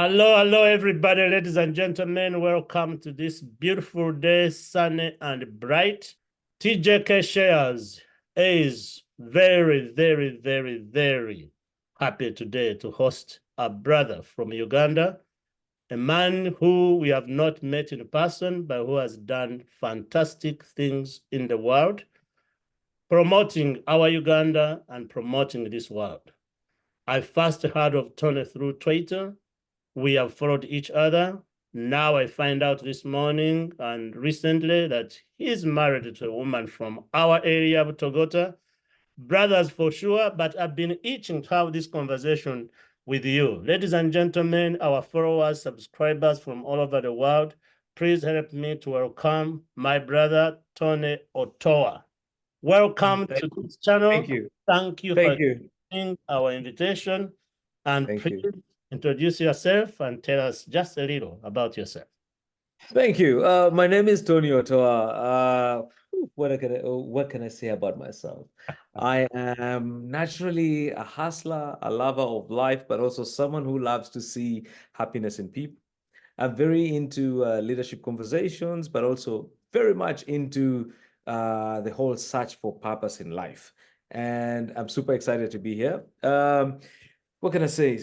Hello, hello, everybody, ladies and gentlemen. Welcome to this beautiful day, sunny and bright. TJK Shares is very, very, very, very happy today to host a brother from Uganda, a man who we have not met in person, but who has done fantastic things in the world, promoting our Uganda and promoting this world. I first heard of Tony through Twitter. We have followed each other. Now I find out this morning and recently that he's married to a woman from our area of Togota. Brothers for sure, but I've been itching to have this conversation with you. Ladies and gentlemen, our followers, subscribers from all over the world, please help me to welcome my brother, Tony Otoa. Welcome to this channel. Thank you. Thank you for accepting our invitation. And Thank please you. introduce yourself and tell us just a little about yourself. Thank you. My name is Tony Otoa. What can I say about myself? I am naturally a hustler, a lover of life, but also someone who loves to see happiness in people. I'm very into leadership conversations, but also very much into the whole search for purpose in life. And I'm super excited to be here. What can I say?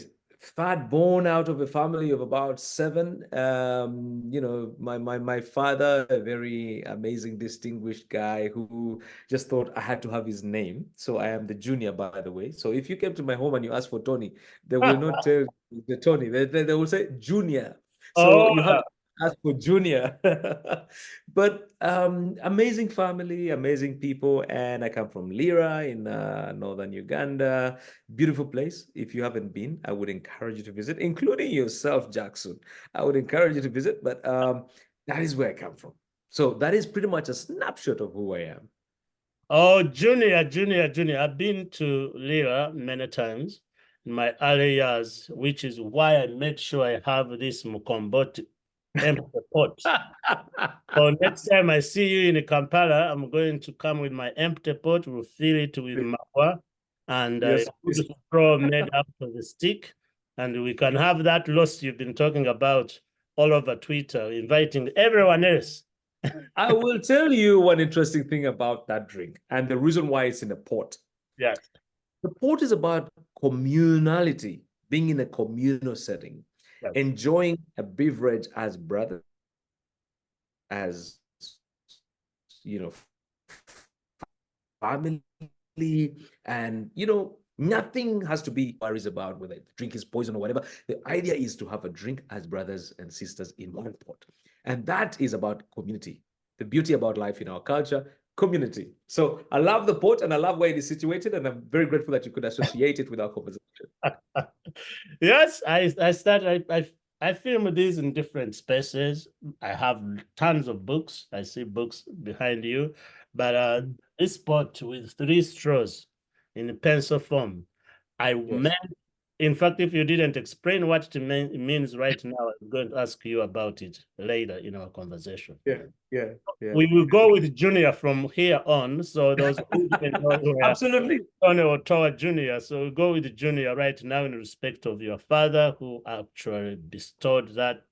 Third born out of a family of about seven. My father, a very amazing, distinguished guy who just thought I had to have his name. So I am the junior, by the way. So if you came to my home and you asked for Tony, they will not tell the Tony. They will say Junior. So Oh, you have to ask for Junior. But amazing family, amazing people. And I come from Lira in northern Uganda. Beautiful place. If you haven't been, I would encourage you to visit, including yourself, Jackson. I would encourage you to visit, but that is where I come from. So that is pretty much a snapshot of who I am. oh, Junior. I've been to Lira many times in my early years, which is why I made sure I have this Mukomboti empty pot. So next time I see you in Kampala, I'm going to come with my empty pot. We'll fill it with mawa and a Yes, good straw made out of the stick. And we can have that loss you've been talking about all over Twitter, inviting everyone else. I will tell you one interesting thing about that drink and the reason why it's in a pot. Yes. The pot is about communality, being in a communal setting, Yes. enjoying a beverage as brothers, as you know, family, and nothing has to be worries about whether the drink is poison or whatever. The idea is to have a drink as brothers and sisters in one pot, and that is about community. The beauty about life in our culture, community. So I love the pot and I love where it is situated, and I'm very grateful that you could associate it with our conversation. Yes, I film these in different spaces. I have tons of books. I see books behind you, but this pot with 3 straws in pencil form, I meant. In fact, if you didn't explain what it means right now, I'm going to ask you about it later in our conversation. Yeah. We will go with Junior from here on. So those who didn't know who Absolutely. Tony Otoa Junior. So we'll go with Junior right now in respect of your father who actually bestowed that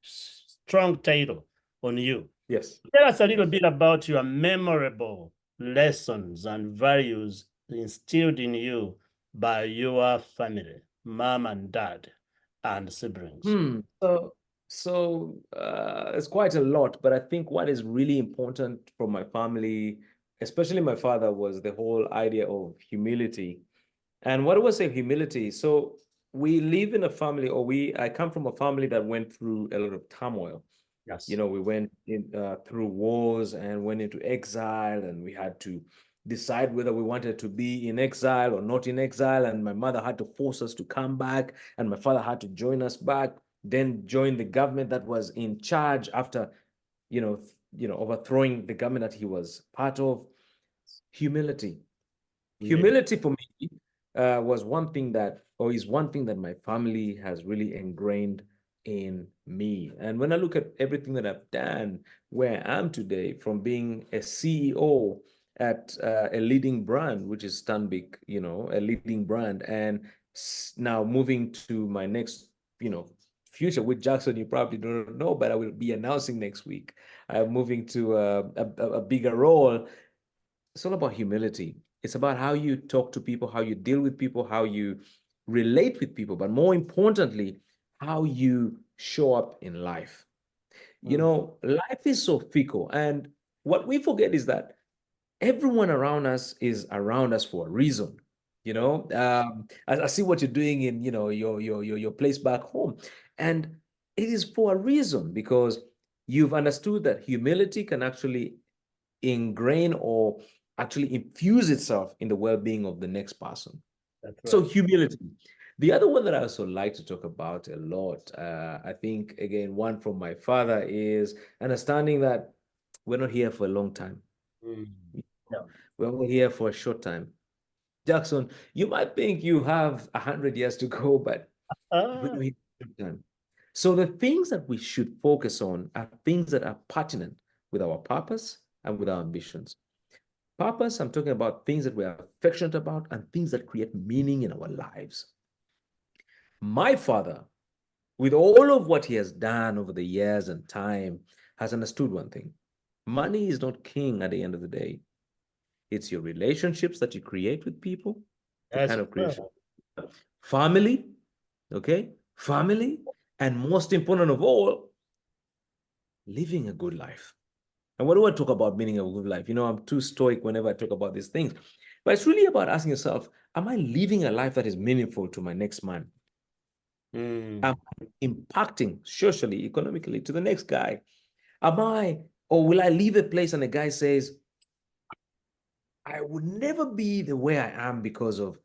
strong title on you. Yes. Tell us a little bit about your memorable lessons and values instilled in you by your family, mom and dad, and siblings. So it's quite a lot, but I think what is really important for my family, especially my father, was the whole idea of humility. And what do I say humility? So we live in a family, I come from a family that went through a lot of turmoil. Yes. We went through wars and went into exile, and we had to decide whether we wanted to be in exile or not in exile. And my mother had to force us to come back, and my father had to join us back, then join the government that was in charge after, overthrowing the government that he was part of. Humility. Humility for me was one thing that, or is one thing that my family has really ingrained in me. And when I look at everything that I've done, where I am today, from being a CEO at a leading brand, which is Stanbic, a leading brand, and now moving to my next, future with Jackson, you probably don't know, but I will be announcing next week. I'm moving to a bigger role. It's all about humility. It's about how you talk to people, how you deal with people, how you relate with people, but more importantly, how you show up in life. You know, life is so fickle. And what we forget is that everyone around us is around us for a reason. You know, I see what you're doing in, you know, your place back home. And it is for a reason because you've understood that humility can actually ingrain or actually infuse itself in the well-being of the next person. That's So right. humility. The other one that I also like to talk about a lot, I think, again, one from my father is understanding that we're not here for a long time. Mm. No, we're only here for a short time. Jackson, you might think you have 100 years to go, but we're Ah, not here for a short time. So the things that we should focus on are things that are pertinent with our purpose and with our ambitions. Purpose, I'm talking about things that we are affectionate about and things that create meaning in our lives. My father, with all of what he has done over the years and time, has understood one thing. Money is not king at the end of the day. It's your relationships that you create with people, the that's kind of right. creation. Family, okay? Family, and most important of all, living a good life. And what do I talk about meaning of a good life? You know, I'm too stoic whenever I talk about these things. But it's really about asking yourself, am I living a life that is meaningful to my next man? Mm. Am I impacting socially, economically to the next guy? Am I, or will I leave a place and the guy says, I would never be the way I am because of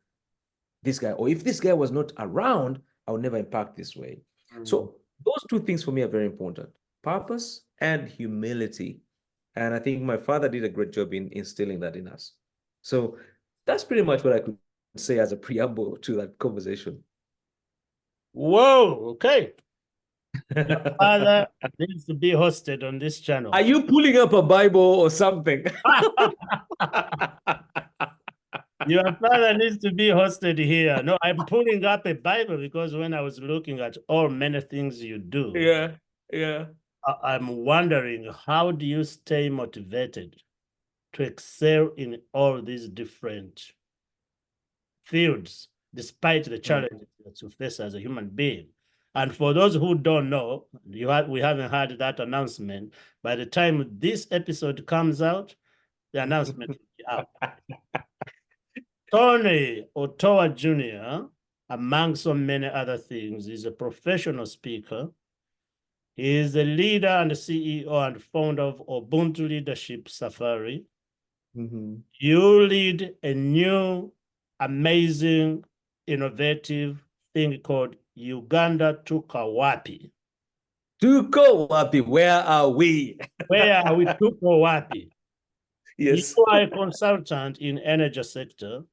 this guy, or if this guy was not around, I would never impact this way. Mm. So those two things for me are very important: purpose and humility. And I think my father did a great job in instilling that in us. So that's pretty much what I could say as a preamble to that conversation. Whoa, okay. Your father needs to be hosted on this Are channel. you pulling up a Bible or something? Your father needs to be hosted here. No, I'm pulling up a Bible because when I was looking at all many things you do, Yeah, yeah. I'm wondering how do you stay motivated to excel in all these different fields, despite the Mm. challenges that you face as a human being. And for those who don't know, we haven't had that announcement. By the time this episode comes out, the announcement will be out. Tony Otoa Jr., among so many other things, is a professional speaker. He is the leader and CEO and founder of Ubuntu Leadership Safari. Mhm. You lead a new, amazing, innovative thing called Uganda Tuka Wapi. Tuko wapi? Where are we? Where are we Tuka Wapi? You Yes. are a consultant in energy sector.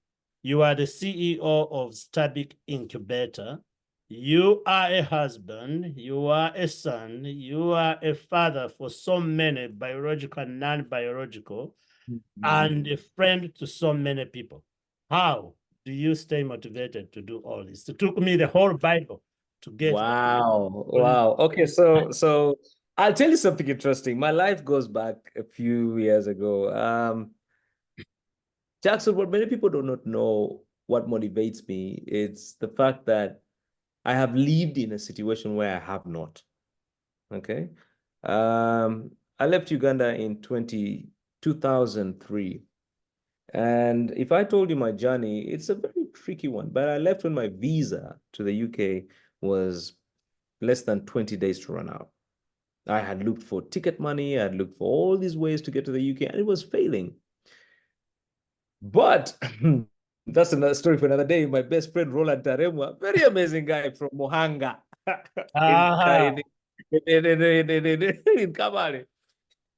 You are the CEO of Stabic Incubator. You are a husband. You are a son. You are a father for so many biological and non-biological, and a friend to so many people. How do you stay motivated to do all this? It took me the whole Bible to get there. Wow. Wow. Okay, so I'll tell you something interesting. My life goes back a few years ago. Jackson, what many people do not know what motivates me, it's the fact that I have lived in a situation where I have not. Okay. I left Uganda in 2003. And if I told you my journey, it's a very tricky one. But I left when my visa to the UK was less than 20 days to run out. I had looked for ticket money, I had looked for all these ways to get to the UK, and it was failing. But that's another story for another day. My best friend, Roland Taremwa, very amazing guy from Mohanga in, Ah, in, in Kabale.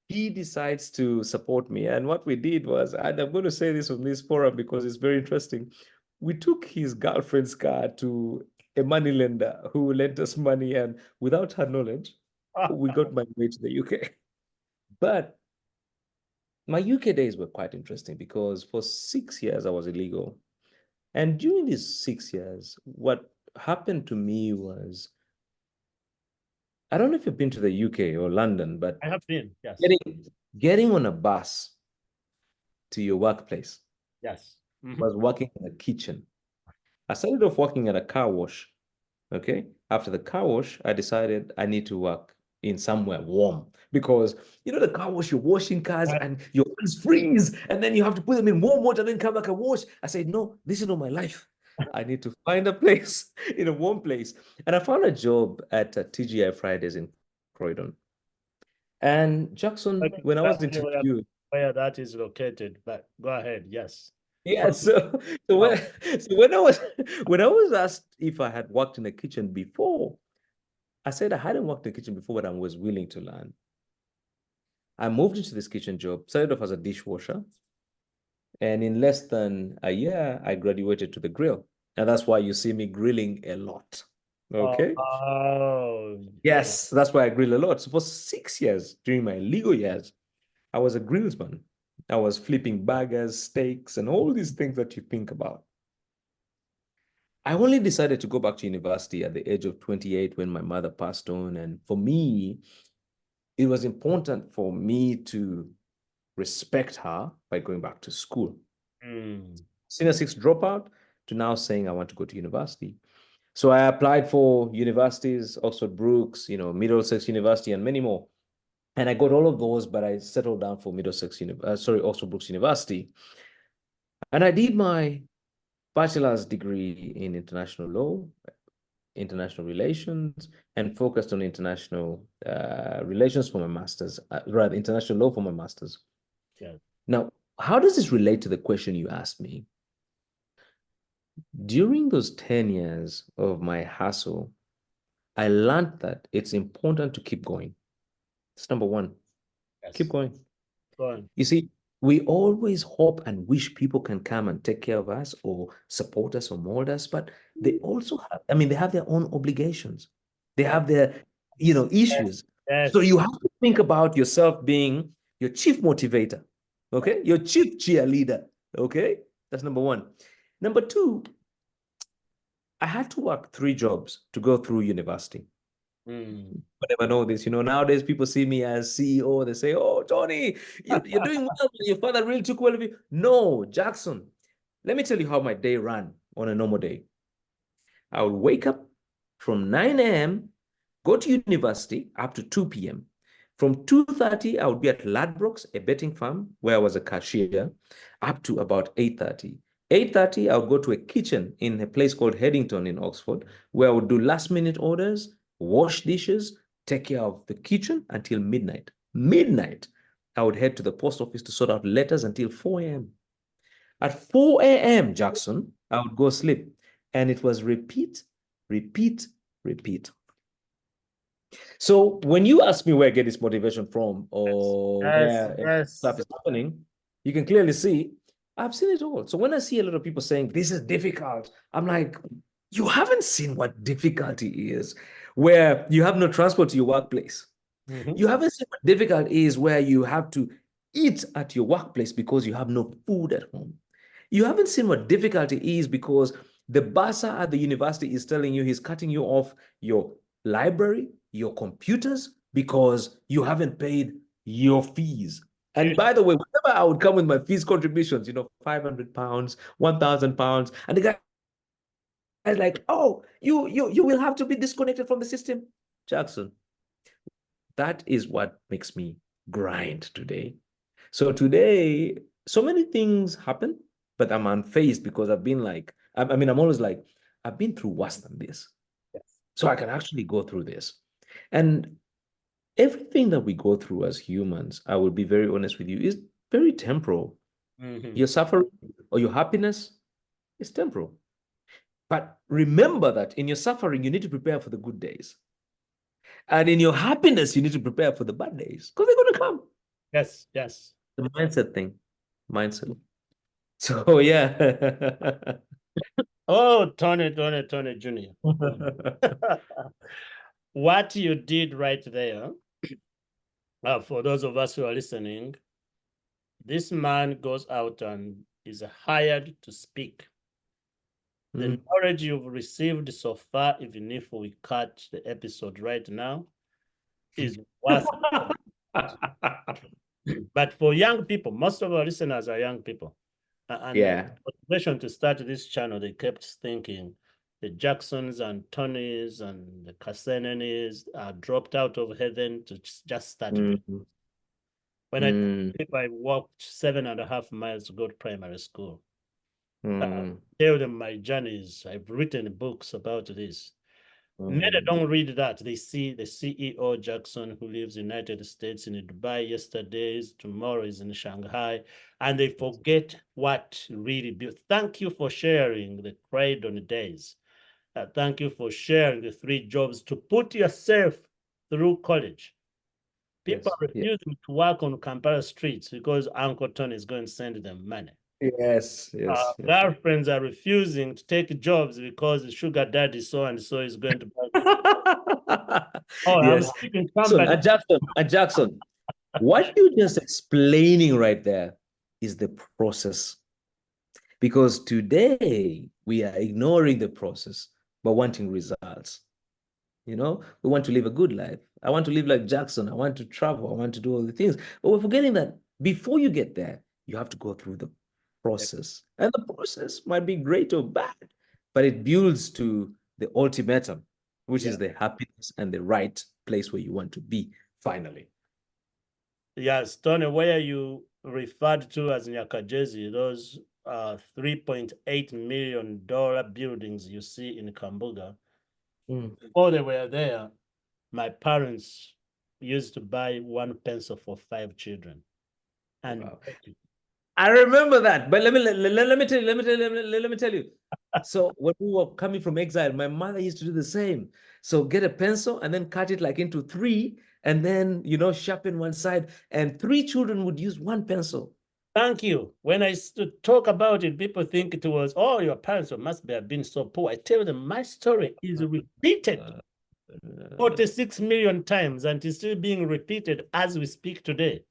He decides to support me. And what we did was, and I'm going to say this on this forum because it's very interesting. We took his girlfriend's car to a money lender who lent us money, and without her knowledge, we got my way to the UK. But my UK days were quite interesting because for 6 years I was illegal. And during these 6 years, what happened to me was I don't know if you've been to the UK or London, but I have been. Yes. getting on a bus to your workplace. Yes. I was working in the kitchen. I started off working at a car wash. Okay. After the car wash, I decided I need to work in somewhere warm because the car wash, you're washing cars and your hands freeze, and then you have to put them in warm water and then come back and wash. I said, no, this is not my life. I need to find a place in a warm place. And I found a job at TGI Fridays in Croydon. And Jackson, when I was interviewed, where that is located, but go ahead. Yes. yeah, so when I was asked if I had worked in a kitchen before, I said I hadn't worked in the kitchen before, but I was willing to learn. I moved into this kitchen job, started off as a dishwasher, and in less than a year, I graduated to the grill. And that's why you see me grilling a lot. Okay. Oh, Yes, that's why I grill a lot. So for 6 years during my legal years, I was a grillsman. I was flipping burgers, steaks, and all these things that you think about. I only decided to go back to university at the age of 28 when my mother passed on. And for me, it was important for me to respect her by going back to school. Senior 6 dropout to now saying I want to go to university. So I applied for universities, Oxford Brookes, Middlesex University, and many more. And I got all of those, but I settled down for Oxford Brookes University. And I did my bachelor's degree in international law, international relations, and focused on international relations for my master's, rather international law for my master's. yeah. Now, how does this relate to the question you asked me? During those 10 years of my hustle, I learned that it's important to keep going. That's number one. Yes. Keep going. Go on. You see, we always hope and wish people can come and take care of us or support us or mold us, but they also they have their own obligations. They have their, issues. Yes. So you have to think about yourself being your chief motivator, okay? Your chief cheerleader, okay? That's number one. Number two, I had to work 3 jobs to go through university. But never know this. Nowadays people see me as CEO. They say, oh, Tony, you're doing well. Your father really took well of you. No, Jackson, let me tell you how my day ran on a normal day. I would wake up from 9 a.m., go to university up to 2 p.m. From 2:30, I would be at Ladbrokes, a betting firm where I was a cashier, up to about 8:30. 8:30, I would go to a kitchen in a place called Headington in Oxford, where I would do last-minute orders, wash dishes, take care of the kitchen until midnight. Midnight, I would head to the post office to sort out letters until 4 a.m. At 4 a.m., Jackson, I would go sleep. And it was repeat, repeat, repeat. So when you ask me where I get this motivation from or where stuff is happening, you can clearly see I've seen it all. So when I see a lot of people saying this is difficult, I'm like, you haven't seen what difficulty is, where you have no transport to your workplace. You haven't seen what difficult is where you have to eat at your workplace because you have no food at home. You haven't seen what difficulty is because the bursar at the university is telling you he's cutting you off your library, your computers, because you haven't paid your fees. And by the way, whenever I would come with my fees contributions, £500, £1,000, and the guy is like, oh, you will have to be disconnected from the system. Jackson, that is what makes me grind today. So today, so many things happen, but I'm unfazed because I've been like, I'm always like, I've been through worse than this. Yes. So I can actually go through this. And everything that we go through as humans, I will be very honest with you, is very temporal. Your suffering or your happiness is temporal. But remember that in your suffering, you need to prepare for the good days. And in your happiness, you need to prepare for the bad days because they're going to come. Yes, yes. The mindset thing. Mindset. So, yeah. Oh, Tony Jr. What you did right there, for those of us who are listening, this man goes out and is hired to speak. The knowledge you've received so far, even if we cut the episode right now, is worth it. But for young people, most of our listeners are young people. And Yeah. motivation to start this channel, they kept thinking the Jacksons and Tonys and the Kassenenis are dropped out of heaven to just start. Mm. When Mm. I walked 7.5 miles to go to primary school, Mm. tell them my journeys. I've written books about this. Many Mm. don't read that. They see the CEO Jackson who lives in the United States in Dubai yesterday, tomorrow is in Shanghai, and they forget what really built. Thank you for sharing the Cradon days. Thank you for sharing the 3 jobs to put yourself through college. People Yes. are refusing to work on Kampala streets because Uncle Tony is going to send them money. Yes. Yes. Yes. Girlfriends are refusing to take jobs because the sugar daddy so and so is going to buy. Oh, I'm Yes. keeping So, company. Jackson, what you're just explaining right there is the process. Because today we are ignoring the process, but wanting results. You know, we want to live a good life. I want to live like Jackson. I want to travel. I want to do all the things. But we're forgetting that before you get there, you have to go through the process. And the process might be great or bad, but it builds to the ultimatum, which is the happiness and the right place where you want to be finally. Yes, Tony, where you referred to as Nyakajezi, those $3.8 million buildings you see in Kambuga, before they were there, my parents used to buy 1 pencil for 5 children. And Wow. I remember that, but let me tell you. So when we were coming from exile, my mother used to do the same. So get a pencil and then cut it like into 3, and then sharpen one side, and 3 children would use 1 pencil. Thank you. When I talk about it, people think it was, oh, your parents must have been so poor. I tell them my story is repeated 46 million times and is still being repeated as we speak today.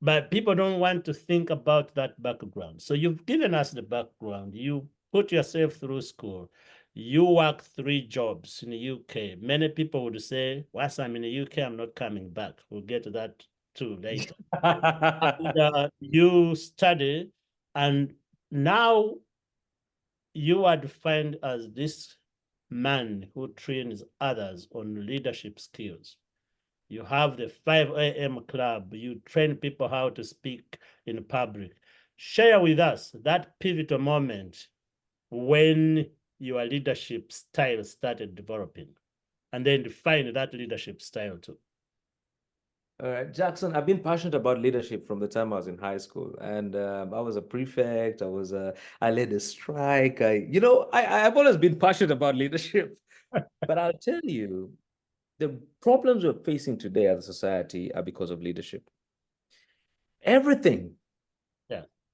But people don't want to think about that background. So you've given us the background. You put yourself through school. You work 3 jobs in the UK. Many people would say, once I'm in the UK, I'm not coming back. We'll get to that too later. And, you study, and now you are defined as this man who trains others on leadership skills. You have the 5 a.m. club. You train people how to speak in public. Share with us that pivotal moment when your leadership style started developing, and then define that leadership style too. All right, Jackson, I've been passionate about leadership from the time I was in high school, and I was a prefect. I led a strike. I've always been passionate about leadership. But I'll tell you, the problems we're facing today as a society are because of leadership. Everything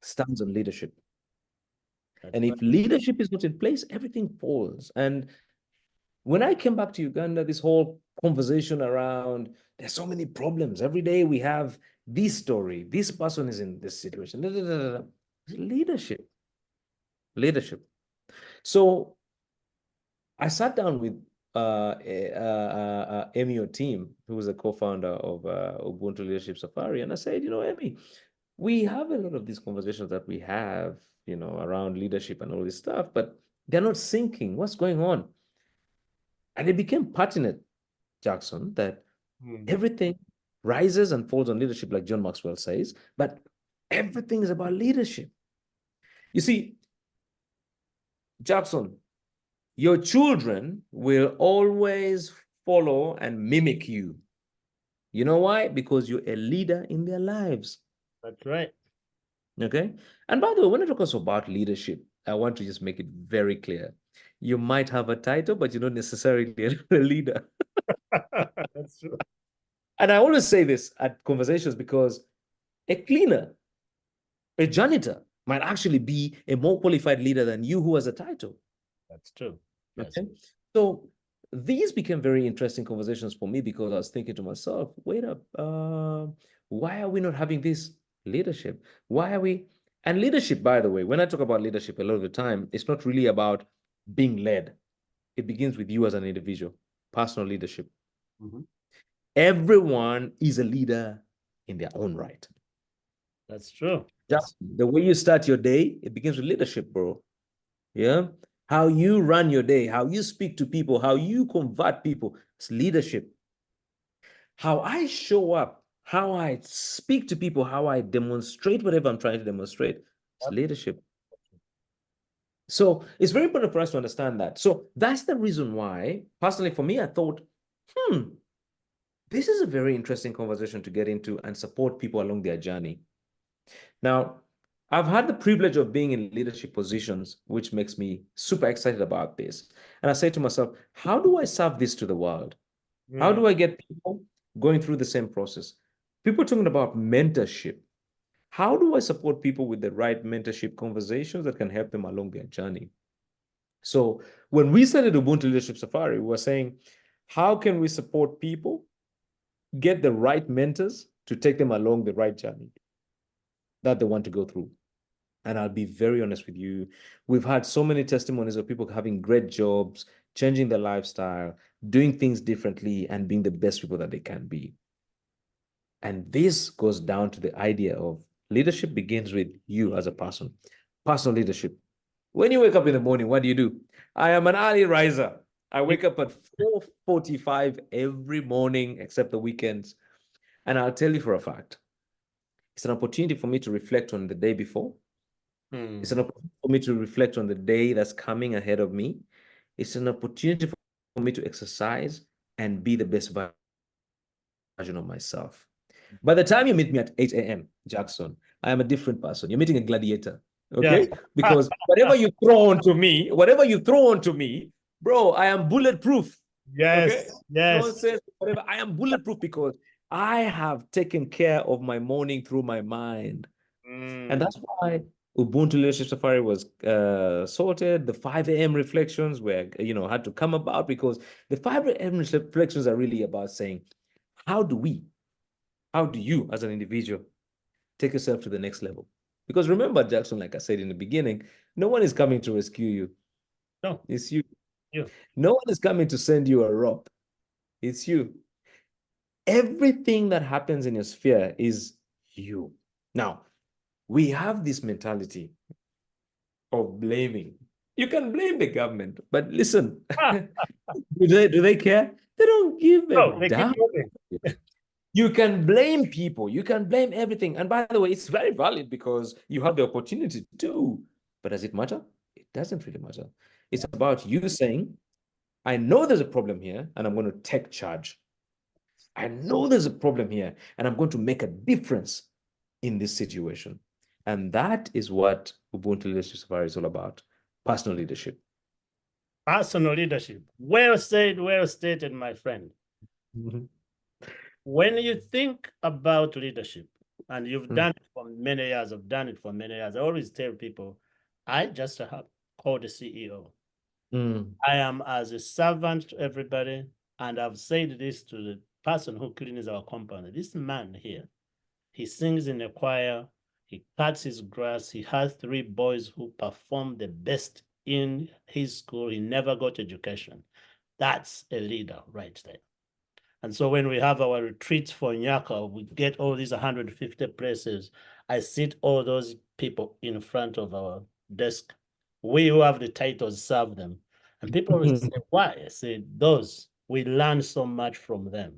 stands on leadership. And if leadership is not in place, everything falls. And when I came back to Uganda, this whole conversation around there's so many problems. Every day we have this story. This person is in this situation. Leadership. Leadership. So I sat down with Emmy team, who was a co-founder of Ubuntu Leadership Safari, and I said, Emmy, we have a lot of these conversations that we have, around leadership and all this stuff, but they're not syncing. What's going on? And it became pertinent, Jackson, that everything rises and falls on leadership, like John Maxwell says, but everything is about leadership. You see, Jackson, your children will always follow and mimic you. You know why? Because you're a leader in their lives. That's right. Okay. And by the way, when I talk also about leadership, I want to just make it very clear. You might have a title, but you're not necessarily a leader. That's true. And I always say this at conversations because a cleaner, a janitor might actually be a more qualified leader than you who has a title. That's true. Okay. So these became very interesting conversations for me because I was thinking to myself, wait up, why are we not having this leadership? Why are we? And leadership, by the way, when I talk about leadership a lot of the time, it's not really about being led. It begins with you as an individual, personal leadership. Everyone is a leader in their own right. That's true. Just the way you start your day, it begins with leadership, bro. Yeah. How you run your day, how you speak to people, how you convert people, it's leadership. How I show up, how I speak to people, how I demonstrate whatever I'm trying to demonstrate, it's leadership. So it's very important for us to understand that. So that's the reason why, personally, for me, I thought, this is a very interesting conversation to get into and support people along their journey. Now, I've had the privilege of being in leadership positions, which makes me super excited about this. And I say to myself, how do I serve this to the world? How do I get people going through the same process? People talking about mentorship. How do I support people with the right mentorship conversations that can help them along their journey? So when we started Ubuntu Leadership Safari, we were saying, how can we support people get the right mentors to take them along the right journey that they want to go through? And I'll be very honest with you, we've had so many testimonies of people having great jobs, changing their lifestyle, doing things differently, and being the best people that they can be. And this goes down to the idea of leadership begins with you as a person, personal leadership. When you wake up in the morning, what do? I am an early riser. I wake up at 4:45 every morning, except the weekends. And I'll tell you for a fact, it's an opportunity for me to reflect on the day before. It's an opportunity for me to reflect on the day that's coming ahead of me. It's an opportunity for me to exercise and be the best version of myself. By the time you meet me at 8 a.m., Jackson, I am a different person. You're meeting a gladiator, okay? Yes. Because whatever you throw onto me, bro, I am bulletproof. Yes. Okay? Yes. Nonsense, whatever. I am bulletproof because I have taken care of my morning through my mind. And that's why Ubuntu Leadership Safari was sorted. The 5 a.m. reflections were, had to come about because the 5 a.m. reflections are really about saying, how do you as an individual take yourself to the next level? Because remember, Jackson, like I said in the beginning, no one is coming to rescue you. No. It's you. No one is coming to send you a rope. It's you. Everything that happens in your sphere is you. Now, we have this mentality of blaming. You can blame the government, but listen, do they care? They don't give a No, they keep damn. moving. You can blame people. You can blame everything. And by the way, it's very valid because you have the opportunity to. But does it matter? It doesn't really matter. It's about you saying, I know there's a problem here and I'm going to take charge. I know there's a problem here and I'm going to make a difference in this situation. And that is what Ubuntu Leadership Safari is all about. Personal leadership. Personal leadership. Well said, well stated, my friend. When you think about leadership, and you've done it for many years, I've done it for many years, I always tell people, I just have called the CEO. I am as a servant to everybody, and I've said this to the person who cleans our compound. This man here, he sings in a choir, he cuts his grass, he has 3 boys who perform the best in his school. He never got education. That's a leader right there. And so when we have our retreats for Nyaka, we get all these 150 places. I sit all those people in front of our desk. We who have the titles serve them. And people will say, why? I say, those, we learn so much from them.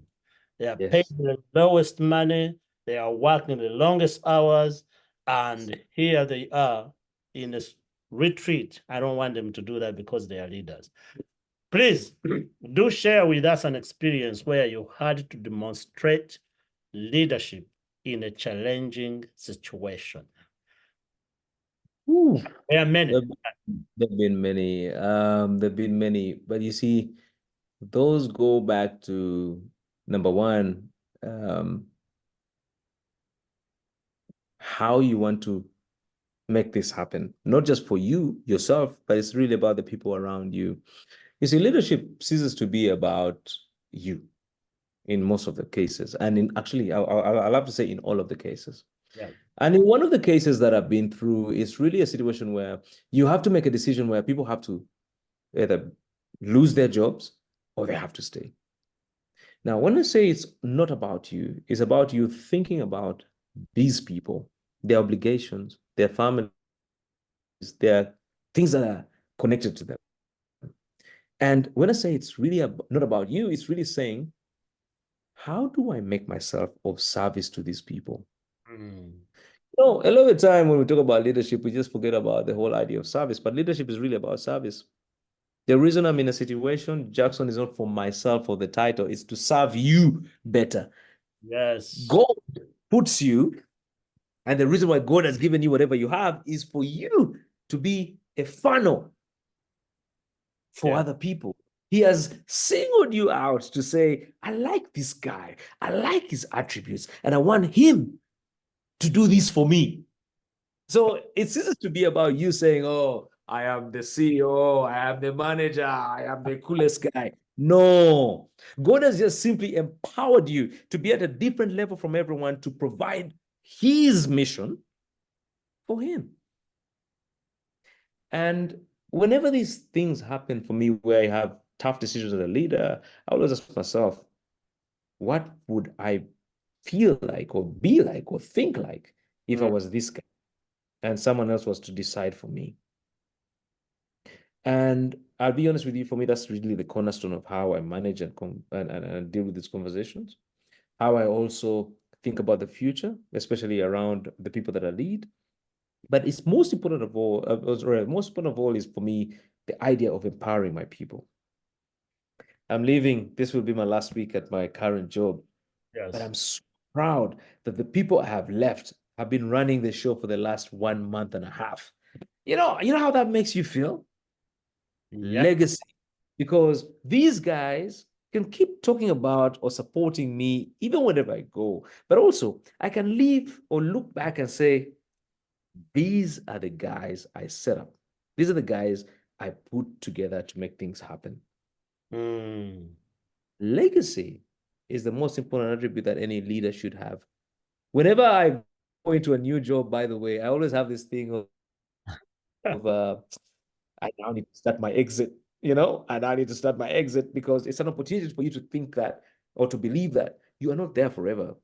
They are paid the lowest money. They are working the longest hours. And here they are in a retreat. I don't want them to do that because they are leaders. Please do share with us an experience where you had to demonstrate leadership in a challenging situation. There are many. There've been many. There've been many, but you see, those go back to number one, how you want to make this happen, not just for you yourself, but it's really about the people around you. You see, leadership ceases to be about you in most of the cases, and in actually, I'll have to say in all of the cases. Yeah. And in one of the cases that I've been through, it's really a situation where you have to make a decision where people have to either lose their jobs or they have to stay. Now, when I say it's not about you, it's about you thinking about these people, their obligations, their families, their things that are connected to them. And when I say it's really not about you, it's really saying, how do I make myself of service to these people? Mm. No, a lot of the time when we talk about leadership, we just forget about the whole idea of service. But leadership is really about service. The reason I'm in a situation, Jackson, is not for myself or the title, it's to serve you better. Yes. God puts you, and the reason why God has given you whatever you have is for you to be a funnel for Yeah. other people. He has singled you out to say, I like this guy, I like his attributes, and I want him to do this for me. So it ceases to be about you saying, oh, I am the CEO, I am the manager, I am the coolest guy. No, God has just simply empowered you to be at a different level from everyone to provide his mission for him. And whenever these things happen for me where I have tough decisions as a leader, I always ask myself, what would I feel like or be like or think like if I Mm. was this guy and someone else was to decide for me? And I'll be honest with you, for me, that's really the cornerstone of how I manage and deal with these conversations. How I also think about the future, especially around the people that I lead. But it's most important of all, most important of all is for me, the idea of empowering my people. I'm leaving, this will be my last week at my current job, but Yes. I'm so proud that the people I have left have been running the show for the last 1 month and a half. You know how that makes you feel? Yeah. Legacy. Because these guys can keep talking about or supporting me even wherever I go. But also, I can leave or look back and say, these are the guys I set up. These are the guys I put together to make things happen. Mm. Legacy is the most important attribute that any leader should have. Whenever I go into a new job, by the way, I always have this thing of I now need to start my exit, and I need to start my exit because it's an opportunity for you to think that or to believe that you are not there forever. That,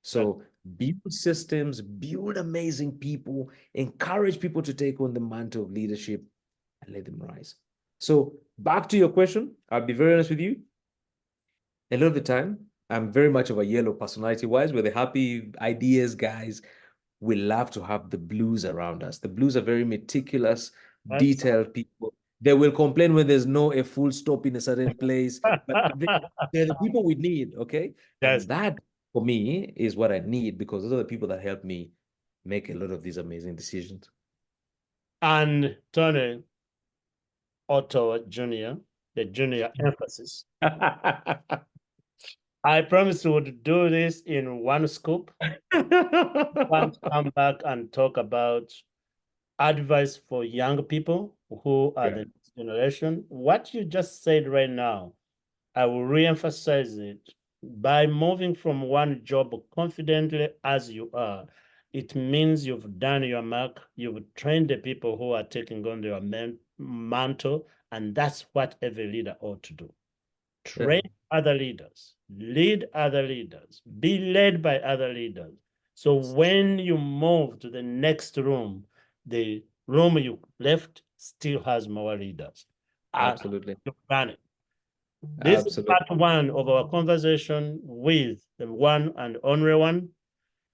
So build systems, build amazing people, encourage people to take on the mantle of leadership and let them rise. So back to your question, I'll be very honest with you. A lot of the time, I'm very much of a yellow personality wise. We're the happy ideas guys. We love to have the blues around us. The blues are very meticulous, that's detailed people. They will complain when there's no a full stop in a certain place, but they're the people we need, okay? yes. And that for me is what I need because those are the people that help me make a lot of these amazing decisions. And Tony Otoa Jr., the junior emphasis. I promised we would do this in one scoop. Want to come back and talk about advice for young people who are Yeah, the next generation. What you just said right now, I will re-emphasize it. By moving from one job confidently as you are, it means you've done your mark, you've trained the people who are taking on their mantle, and that's what every leader ought to do. yeah, Train other leaders, lead other leaders, be led by other leaders. So when you move to the next room, the room you left still has more leaders. And absolutely. you've done it. This is Absolutely. part one of our conversation with the one and only one.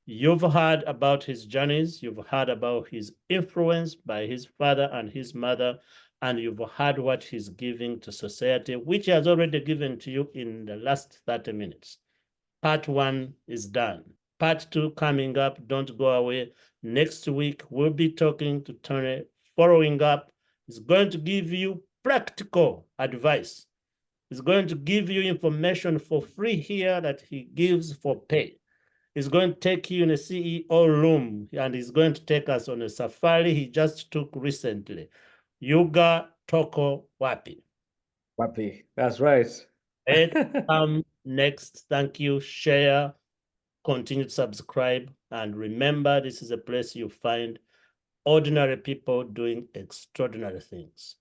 You've heard about his journeys, you've heard about his influence by his father and his mother, and you've heard what he's giving to society, which he has already given to you in the last 30 minutes. Part one is done. Part two coming up. Don't go away. Next week, we'll be talking to Tony, following up. He's going to give you practical advice. He's going to give you information for free here that he gives for pay. He's going to take you in a CEO room and he's going to take us on a safari he just took recently. Yuga Toko Wapi. Happy. That's right. It next. Thank you. Share, continue to subscribe. And remember, this is a place you find ordinary people doing extraordinary things,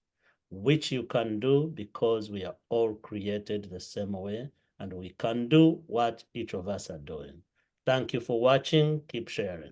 which you can do because we are all created the same way and we can do what each of us are doing. Thank you for watching. Keep sharing.